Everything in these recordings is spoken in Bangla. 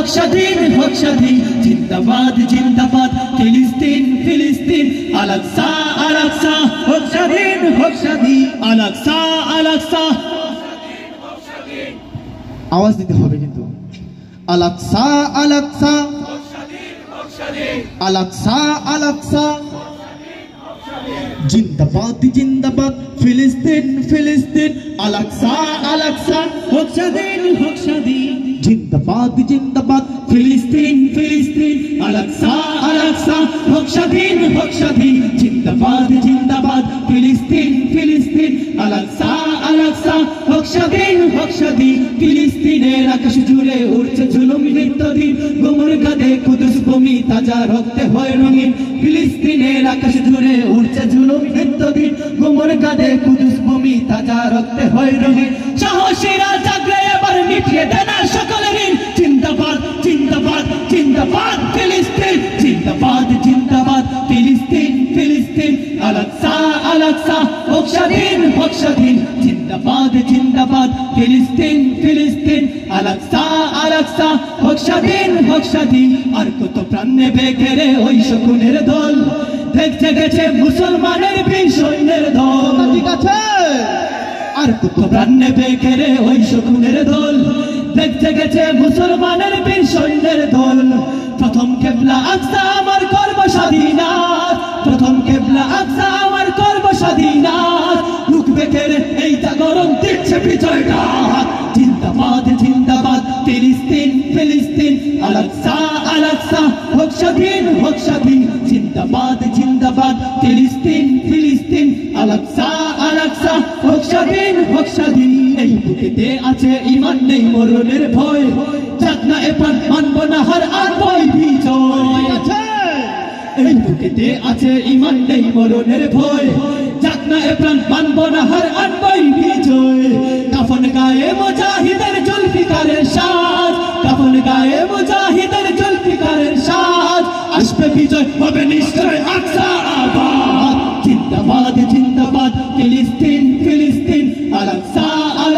হোক স্বাধীন হোক স্বাধীন জিন্দাবাদ জিন্দাবাদ ফিলিস্তিন ফিলিস্তিন আল আকসা হোক স্বাধীন হোক স্বাধীন আল আকসা আওয়াজ দিতে হবে কিন্তু আল আকসা আল আকসা আল আকসা আল আকসা জিন্দাবাদ জিন্দাবাদ ফিলিস্তিন ফিলিস্তিন আল আকসা হোক স্বাধীন জিন্দাবাদ জিন্দাবাদ ফিলিস্তিন ফিলিস্তিন আল আকসা হোক স্বাধীন জিন্দাবাদ জিন্দাবাদ ফিলিস্তিন ফিলিস্তিন আল আকসা হোক স্বাধীন ফিলিস্তিনের আকাশ জুড়ে উড়ছে জুলুম নিত্যদিন গোমর কাঁধে কুদুস ভূমি তাজা রক্তে হয় রঙিন ফিলিস্তিনের আকাশ জুড়ে উড়ছে জুলুম নিত্যদিন গোমর কাঁধে কুদুস ভূমি তাজা রক্তে হয় রঙিন সাহসীরা জাগলে এবার মিটিয়ে দেন সকলের ঋণ জিন্দাবাদ জিন্দাবাদ জিন্দাবাদ ফিলিস্তিন জিন্দাবাদ জিন্দাবাদ ফিলিস্তিন ফিলিস্তিন আল আকসা হোক স্বাধীন জিন্দাবাদ জিন্দাবাদ ফিলিস্তিন ফিলিস্তিন আল আকসা হোক স্বাধীন আর কত প্রাণ নেবে ঘেরে ওই শকুনের দল দেখতে গেছে মুসলমানের বীর সৈন্যের দল ঠিক আছে আর কত প্রাণ নেবে ঘেরে ওই শকুনের দল দেখতে গেছে মুসলমানের বীর সৈন্যের দল প্রথম কেবলা আকসা আমার করব স্বাধীনাত প্রথম কেবলা আকসা আমার করব স্বাধীনাত রুখবে কেড়ে এই জাগরণ দিচ্ছে বিজয়টা জিন্দাবাদ জিন্দাবাদ ফিলিস্তিন ফিলিস্তিন আল আকসা হোক স্বাধীন জিন্দাবাদ জিন্দাবাদ ফিলিস্তিন ফিলিস্তিন আল আকসা হোক স্বাধীন এই বুকেতে আছে ঈমান নেই মরণের ভয় যাক না এ প্রাণ মানব না হার আনবই বিজয় এই বুকেতে আছে ঈমান নেই মরণের ভয় যাক না এ প্রাণ মানব না হার আনবই বিজয় কাফন গায়ে মুজাহিদের জুলফিকারের সাজ কাফন গায়ে মুজাহিদের জুলফিকারের সাজ আসবে বিজয় হবে নিশ্চয় আকসা আবাদ জিন্দাবাদ জিন্দাবাদ ফিলিস্তিন ফিলিস্তিন আল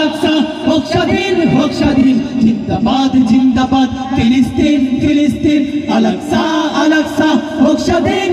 আকসা হোক স্বাধীন জিন্দাবাদ জিন্দাবাদ ফিলিস্তিন ফিলিস্তিন আল আকসা হোক স্বাধীন